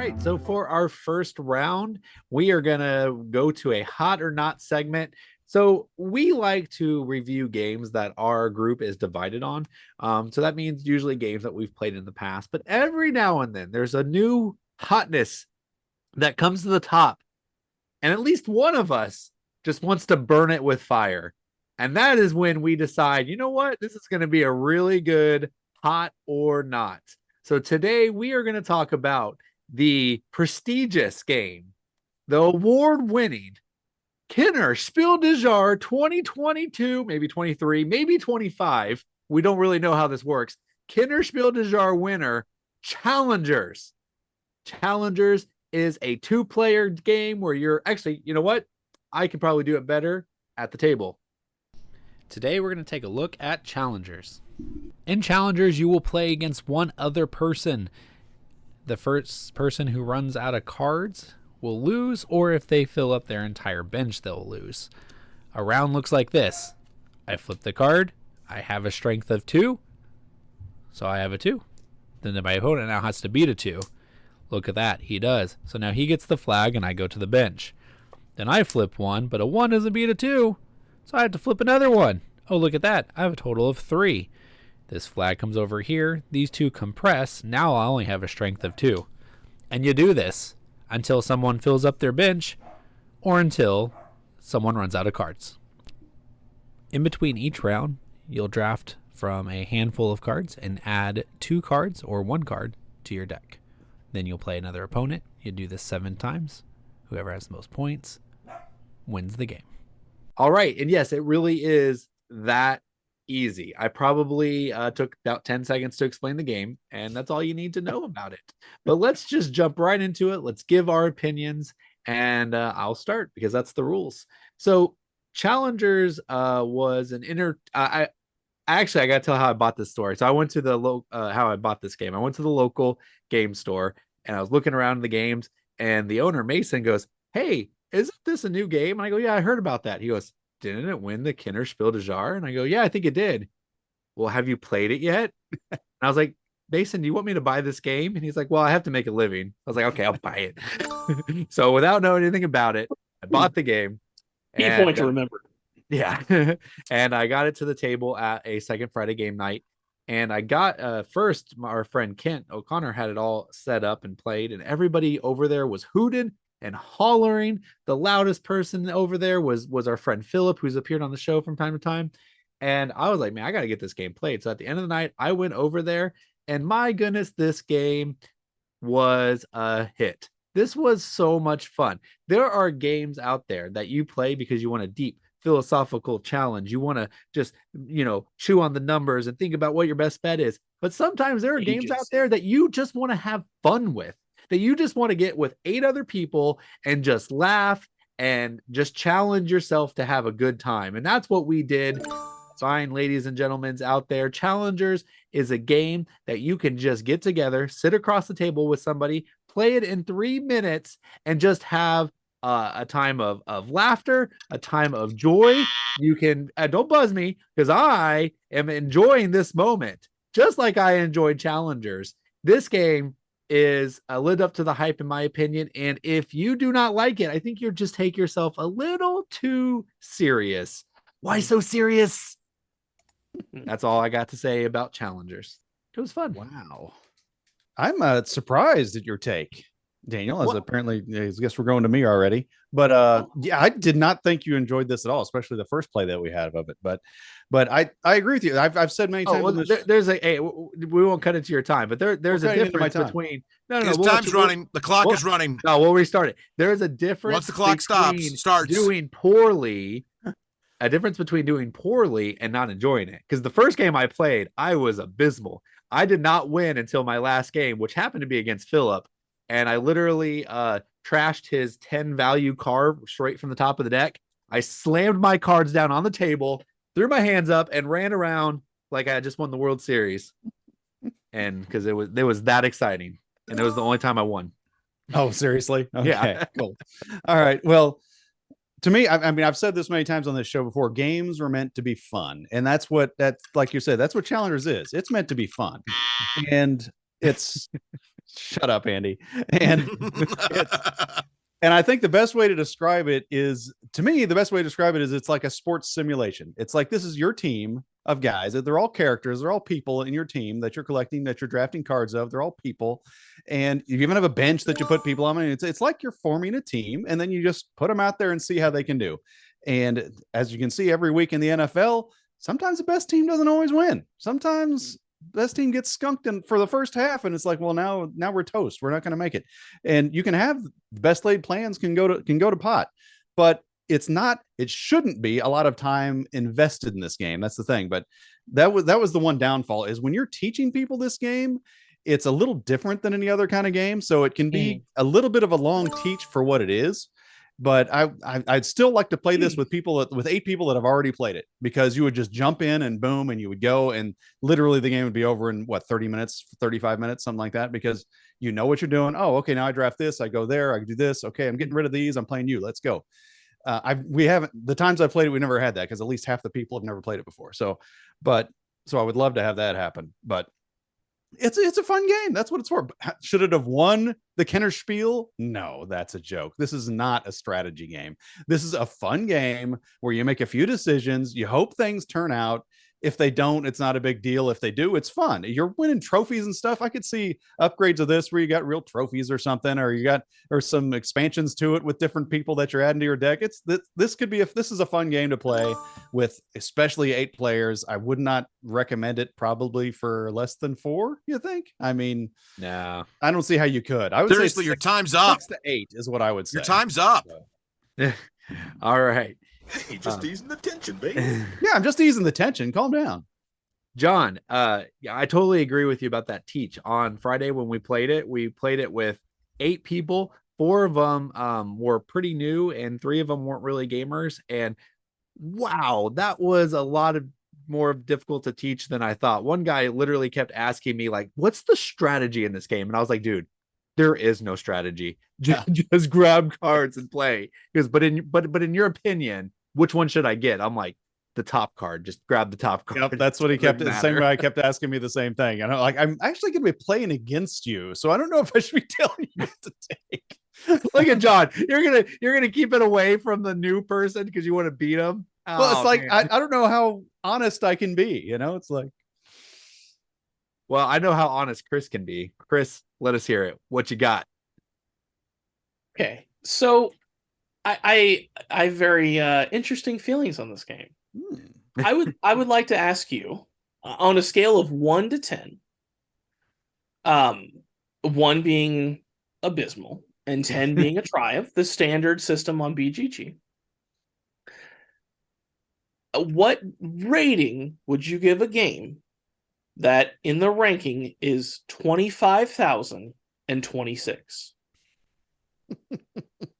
right. So for our first round, we are going to go to a hot or not segment. So we like to review games that our group is divided on. So that means usually games that we've played in the past, but every now and then there's a new hotness that comes to the top. And at least one of us just wants to burn it with fire. And that is when we decide, you know what? This is going to be a really good hot or not. So today we are going to talk about the prestigious game, the award winning Kenner Spiel des Jahres 2022, maybe 23, maybe 25. We don't really know how this works. Kenner Spiel des Jahres winner, Challengers. Challengers is a two-player game where you're actually, you know what? I can probably do it better at the table. Today we're going to take a look at Challengers. In Challengers, you will play against one other person. The first person who runs out of cards will lose, or if they fill up their entire bench, they'll lose. A round looks like this. I flip the card. I have a strength of 2, so I have a 2. Then my opponent now has to beat a 2. Look at that, he does. So now he gets the flag and I go to the bench. Then I flip 1, but a 1 doesn't beat a 2, so I have to flip another 1. Oh, look at that, I have a total of 3. This flag comes over here, these two compress, now I only have a strength of 2. And you do this until someone fills up their bench or until someone runs out of cards. In between each round, you'll draft from a handful of cards and add 2 cards or 1 card to your deck. Then you'll play another opponent. You do this 7 times. Whoever has the most points wins the game. All right. And yes, it really is that easy. I probably took about 10 seconds to explain the game, and that's all you need to know about it. But let's just jump right into it. Let's give our opinions, and I'll start because that's the rules. So Challengers was an I actually, I got to tell how I bought this story. So I went to the how I bought this game. I went to the local game store and I was looking around the games, and the owner, Mason, goes, "Hey, isn't this a new game?" And I go, "Yeah, I heard about that." He goes, "Didn't it win the Kenner Spiel des Jahres?" And I go, "Yeah, I think it did." "Well, have you played it yet?" And I was like, "Mason, do you want me to buy this game?" And he's like, "Well, I have to make a living." I was like, "Okay, I'll buy it." So without knowing anything about it, I bought the game. Key point to remember. Yeah. And I got it to the table at a Second Friday game night. And I got first, our friend Kent O'Connor had it all set up and played, and everybody over there was hooting and hollering. The loudest person over there was our friend Philip, who's appeared on the show from time to time. And I was like, man, I got to get this game played. So at the end of the night, I went over there, and my goodness, this game was a hit. This was so much fun. There are games out there that you play because you want a deep philosophical challenge. You want to just, chew on the numbers and think about what your best bet is. But sometimes there are games out there that you just want to have fun with, that you just want to get with 8 other people and just laugh and just challenge yourself to have a good time. And that's what we did. Fine, ladies and gentlemen out there, Challengers is a game that you can just get together, sit across the table with somebody, play it in 3 minutes, and just have a time of laughter, a time of joy. You can don't buzz me, because I am enjoying this moment just like I enjoyed Challengers. This game is lived up to the hype, in my opinion. And if you do not like it, I think you just take yourself a little too serious. Why so serious? That's all I got to say about Challengers. It was fun. Wow. I'm surprised at your take, Daniel, as apparently, I guess we're going to me already. But yeah, I did not think you enjoyed this at all, especially the first play that we had of it. But I agree with you. I've said many times. Well, there's we won't cut into your time, but there's a difference between. No, time's running. The clock is running. No, we'll restart it. There is a difference. Once the clock starts doing poorly. A difference between doing poorly and not enjoying it. Because the first game I played, I was abysmal. I did not win until my last game, which happened to be against Philip. And I literally trashed his 10 value card straight from the top of the deck. I slammed my cards down on the table, threw my hands up, and ran around like I just won the World Series. And because it was that exciting. And it was the only time I won. Oh, seriously? Okay, yeah. Cool. All right. Well, to me, I mean, I've said this many times on this show before, games are meant to be fun. And that's like you said, that's what Challengers is. It's meant to be fun. And it's Shut up, Andy. And and I think the best way to describe it is, to me, the best way to describe it is it's like a sports simulation. It's like this is your team of guys. They're all characters. They're all people in your team that you're collecting, that you're drafting cards of. They're all people. And you even have a bench that you put people on. And it's like you're forming a team, and then you just put them out there and see how they can do. And as you can see every week in the NFL, sometimes the best team doesn't always win. Sometimes best team gets skunked in for the first half, and it's like, well, now we're toast. We're not going to make it. And you can have the best laid plans can go to pot, but it shouldn't be a lot of time invested in this game. That's the thing. But that was the one downfall, is when you're teaching people this game, it's a little different than any other kind of game. So it can be a little bit of a long teach for what it is. But I'd still like to play this with 8 people that have already played it, because you would just jump in and boom, and you would go, and literally the game would be over in 30 minutes, 35 minutes, something like that, because you know what you're doing. Oh, okay, now I draft this, I go there, I do this. Okay, I'm getting rid of these, I'm playing you. Let's go. We haven't, the times I've played it, we never had that, because at least half the people have never played it before. So I would love to have that happen, but it's a fun game. That's what it's for. Should it have won the Kenner Spiel? No, that's a joke. This is not a strategy game. This is a fun game where you make a few decisions. You hope things turn out. If they don't, it's not a big deal. If they do, it's fun. You're winning trophies and stuff. I could see upgrades of this where you got real trophies or something, or some expansions to it with different people that you're adding to your deck. This could be, if this is a fun game to play with, especially 8 players. I would not recommend it probably for less than 4. You think? I mean, no, I don't see how you could. I would Seriously, say your time's up. 6 to 8 is what I would say. Your time's up. All right. Hey, just easing the tension, baby. Yeah, I'm just easing the tension. Calm down. John, yeah, I totally agree with you about that teach. On Friday when we played it with 8 people. 4 of them were pretty new, and 3 of them weren't really gamers. And wow, that was a lot of more difficult to teach than I thought. One guy literally kept asking me, like, what's the strategy in this game? And I was like, dude, there is no strategy. Just grab cards and play. Because but in your opinion, which one should I get? I'm like, the top card. Just grab the top card. Yep, that's what he kept. The same way I kept asking me the same thing. And I'm like, I'm actually going to be playing against you, so I don't know if I should be telling you what to take. Look at John. You're gonna keep it away from the new person because you want to beat him. Well, it's like I don't know how honest I can be. It's like. Well, I know how honest Chris can be. Chris, let us hear it. What you got? Okay, so I have very interesting feelings on this game. I would like to ask you, on a scale of 1 to 10, 1 being abysmal and 10 being a triumph, the standard system on BGG. What rating would you give a game that in the ranking is 25,026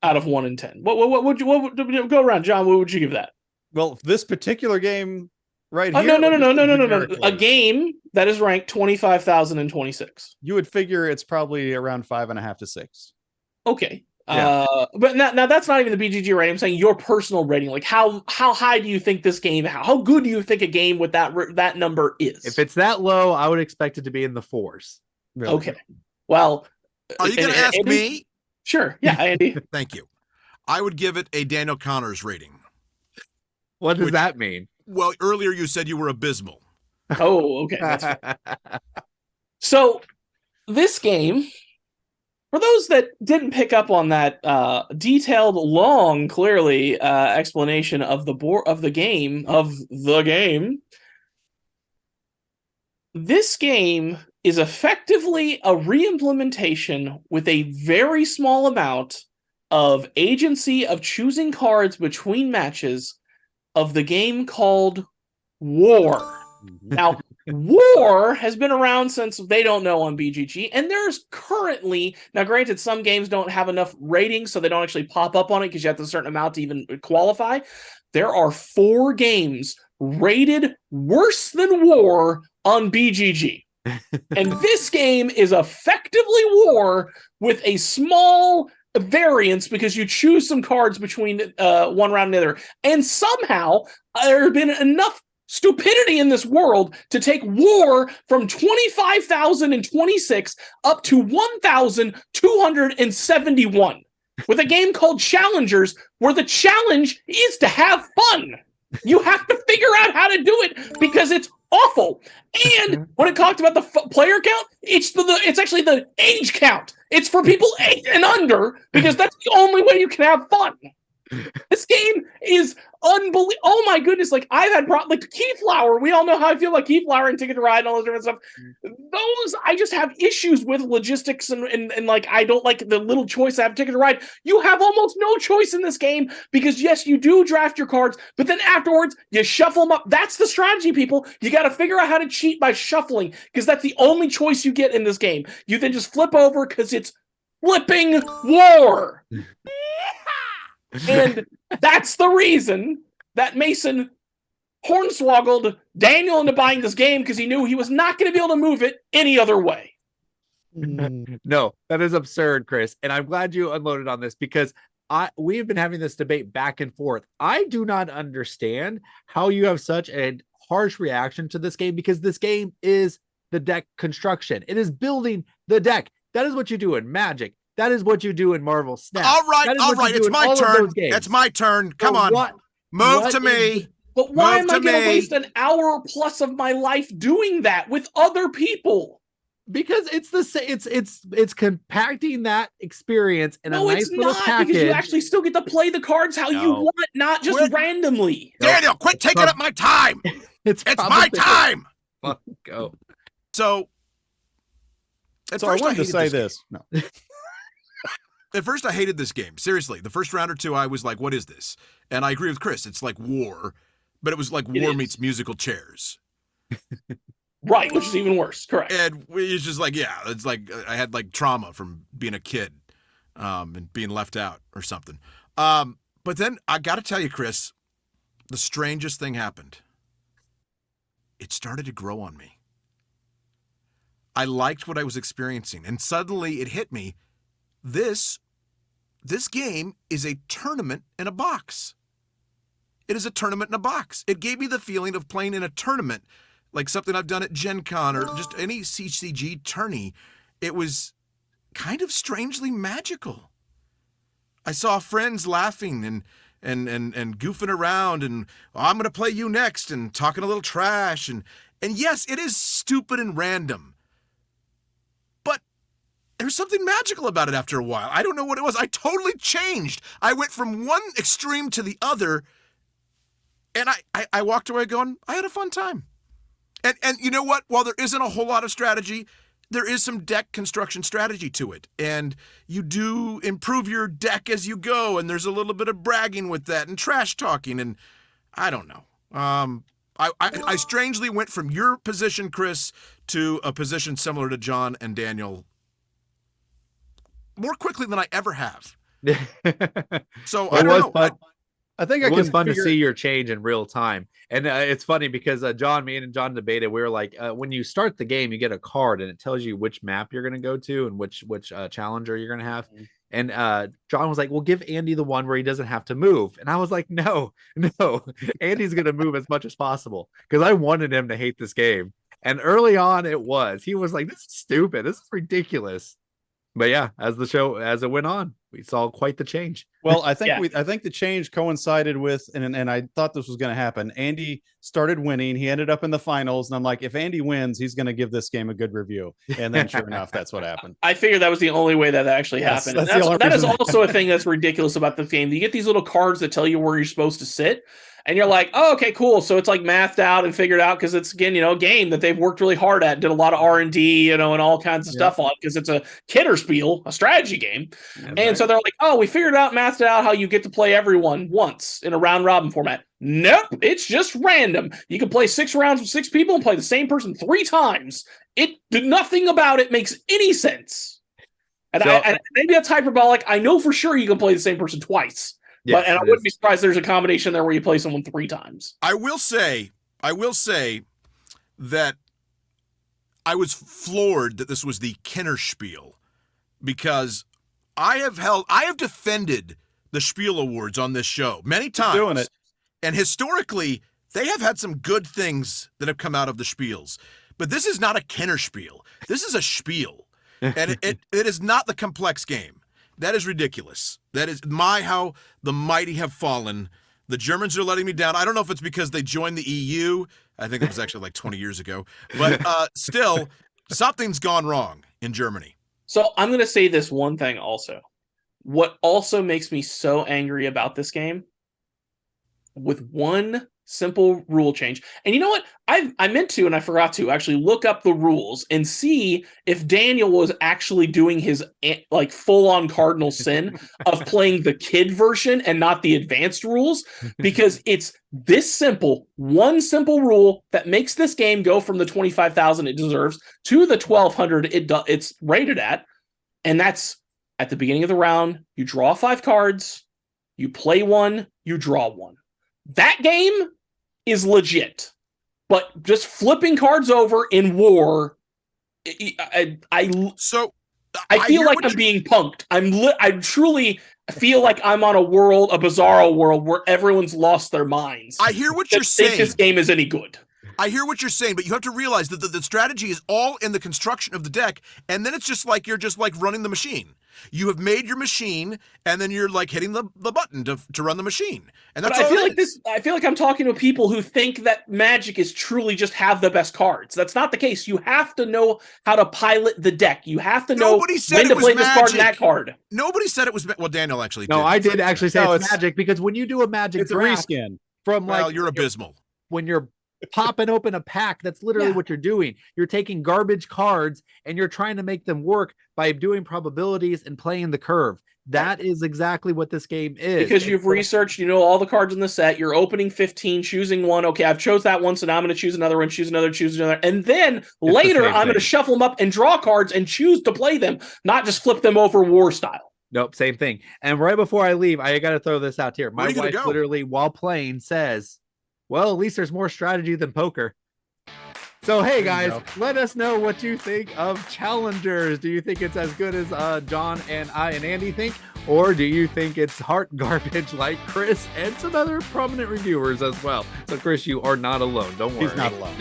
out of 1 and 10? What would you go around, John? What would you give that? Well, this particular game right here. No. A Close. Game that is ranked 25,026. You would figure it's probably around 5.5 to 6. Okay. Yeah. But now that's not even the BGG rating. I'm saying your personal rating. Like how high do you think this game? How good do you think a game with that number is? If it's that low, I would expect it to be in the 4s. Really. Okay. Well, Are you going to ask Andy? me? Sure. Yeah, Andy. Thank you. I would give it a Daniel Connors rating. What does that mean? Well, earlier you said you were abysmal. Oh, okay. That's fine. So this game, for those that didn't pick up on that detailed, long, clearly explanation of the game, this game is effectively a re-implementation with a very small amount of agency of choosing cards between matches of the game called War. Now, War has been around since they don't know on BGG, and there's currently, now granted, some games don't have enough ratings, so they don't actually pop up on it because you have to a certain amount to even qualify. There are 4 games rated worse than War on BGG. And this game is effectively War with a small variance because you choose some cards between one round and the other. And somehow there have been enough stupidity in this world to take war from 25,026 up to 1,271 with a game called Challengers, where the challenge is to have fun. You have to figure out how to do it because it's awful. And when it talked about the player count, it's actually the age count. It's for people 8 and under because that's the only way you can have fun. This game is unbelievable. Oh my goodness! Like I've had like Keyflower. We all know how I feel about Keyflower and Ticket to Ride and all those different stuff. Those I just have issues with logistics and like I don't like the little choice I have Ticket to Ride. You have almost no choice in this game because yes, you do draft your cards, but then afterwards you shuffle them up. That's the strategy, people. You got to figure out how to cheat by shuffling because that's the only choice you get in this game. You then just flip over because it's flipping war. And that's the reason that Mason hornswoggled Daniel into buying this game because he knew he was not going to be able to move it any other way. No, that is absurd, Chris. And I'm glad you unloaded on this because we've been having this debate back and forth. I do not understand how you have such a harsh reaction to this game because this game is the deck construction. It is building the deck. That is what you do in Magic. That is what you do in Marvel Snap. All right. It's my turn. It's my turn. Come on. Move to me. But why am I going to waste an hour plus of my life doing that with other people? Because it's compacting that experience in a nice little package. Because you actually still get to play the cards how you want, not just randomly. Daniel, quit taking up my time. It's my time. Go. So I wanted to say this. No. At first, I hated this game. Seriously, the first round or two, I was like, what is this? And I agree with Chris. It's like war, but it was like war meets musical chairs. Right, which is even worse. Correct. And it's just like, yeah, it's like I had like trauma from being a kid and being left out or something. But then I got to tell you, Chris, the strangest thing happened. It started to grow on me. I liked what I was experiencing, and suddenly it hit me. This game is a tournament in a box. It is a tournament in a box. It gave me the feeling of playing in a tournament, like something I've done at Gen Con or just any CCG tourney. It was kind of strangely magical. I saw friends laughing and goofing around and I'm going to play you next and talking a little trash. And yes, it is stupid and random. There's something magical about it after a while. I don't know what it was. I totally changed. I went from one extreme to the other, and I walked away going, I had a fun time. And you know what? While there isn't a whole lot of strategy, there is some deck construction strategy to it. And you do improve your deck as you go, and there's a little bit of bragging with that and trash talking, and I don't know. I strangely went from your position, Chris, to a position similar to John and Daniel more quickly than I ever have. So I don't know. I think it was fun to see your change in real time. And it's funny because me and John debated. We were like, when you start the game, you get a card and it tells you which map you're going to go to and which challenger you're going to have. And John was like, well, give Andy the one where he doesn't have to move. And I was like, no, Andy's going to move as much as possible because I wanted him to hate this game. And early on he was like, this is stupid. This is ridiculous. But yeah, as it went on, we saw quite the change. Well, I think I think the change coincided with, and I thought this was going to happen. Andy started winning. He ended up in the finals, and I'm like, if Andy wins, he's going to give this game a good review. And then, sure enough, that's what happened. I figured that was the only way that actually happened. That is also a thing that's ridiculous about the game. You get these little cards that tell you where you're supposed to sit. And you're like, oh, okay, cool. So it's like mathed out and figured out because it's, again, a game that they've worked really hard at, did a lot of R&D, and all kinds of stuff on because it's a Kitterspiel, a strategy game. So they're like, oh, we figured out, mathed out how you get to play everyone once in a round robin format. Nope, it's just random. You can play 6 rounds with 6 people and play the same person 3 times. Nothing about it makes any sense. And maybe that's hyperbolic. I know for sure you can play the same person twice. Yes, I wouldn't be surprised there's a combination there where you play someone 3 times. I will say that I was floored that this was the Kennerspiel because I have defended the Spiel Awards on this show many times. Doing it. And historically, they have had some good things that have come out of the spiels. But this is not a Kenner spiel. This is a spiel. And it is not the complex game. That is ridiculous. That is how the mighty have fallen. The Germans are letting me down. I don't know if it's because they joined the EU. I think it was actually like 20 years ago. But still, something's gone wrong in Germany. So I'm going to say this one thing also. What also makes me so angry about this game, with one simple rule change. And you know what? I meant to, and I forgot to actually look up the rules and see if Daniel was actually doing his like full-on cardinal sin of playing the kid version and not the advanced rules, because it's this simple, one simple rule that makes this game go from the 25,000 it deserves to the 1,200 it's rated at. And that's at the beginning of the round, you draw 5 cards, you play one, you draw one. That game is legit, but just flipping cards over in war, I feel like I'm being punked. I truly feel like I'm on a bizarro world where everyone's lost their minds. I hear what you're saying. This game is any good. I hear what you're saying, but you have to realize that the strategy is all in the construction of the deck, and then it's just like you're just like running the machine. You have made your machine, and then you're like hitting the button to run the machine, and that's. But I feel like I'm talking to people who think that Magic is truly just have the best cards. That's not the case. You have to know how to pilot the deck. You have to know when to play this card and that card. Nobody said it was. Well, Daniel actually did. No, I did actually say it's Magic, because when you do a Magic It's draft a reskin. from like, Well, you're abysmal. when you're popping open a pack, that's literally what you're doing. You're taking garbage cards and you're trying to make them work by doing probabilities and playing the curve. That is exactly what this game is. Because you've researched, you know all the cards in the set. You're opening 15, choosing one. Okay, I've chose that one, so now I'm going to choose another one, choose another. And then later, I'm going to shuffle them up and draw cards and choose to play them, not just flip them over war style. Nope, same thing. And right before I leave, I got to throw this out here. My wife literally, while playing, says, well, at least there's more strategy than poker. So, hey, guys, let us know what you think of Challengers. Do you think it's as good as John and I and Andy think? Or do you think it's heart garbage like Chris and some other prominent reviewers as well? So, Chris, you are not alone. Don't worry. He's not alone.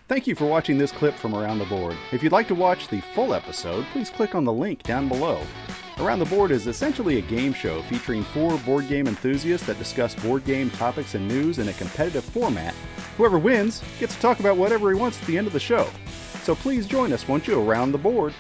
Thank you for watching this clip from Around the Board. If you'd like to watch the full episode, please click on the link down below. Around the Board is essentially a game show featuring 4 board game enthusiasts that discuss board game topics and news in a competitive format. Whoever wins gets to talk about whatever he wants at the end of the show. So please join us, won't you, Around the Board.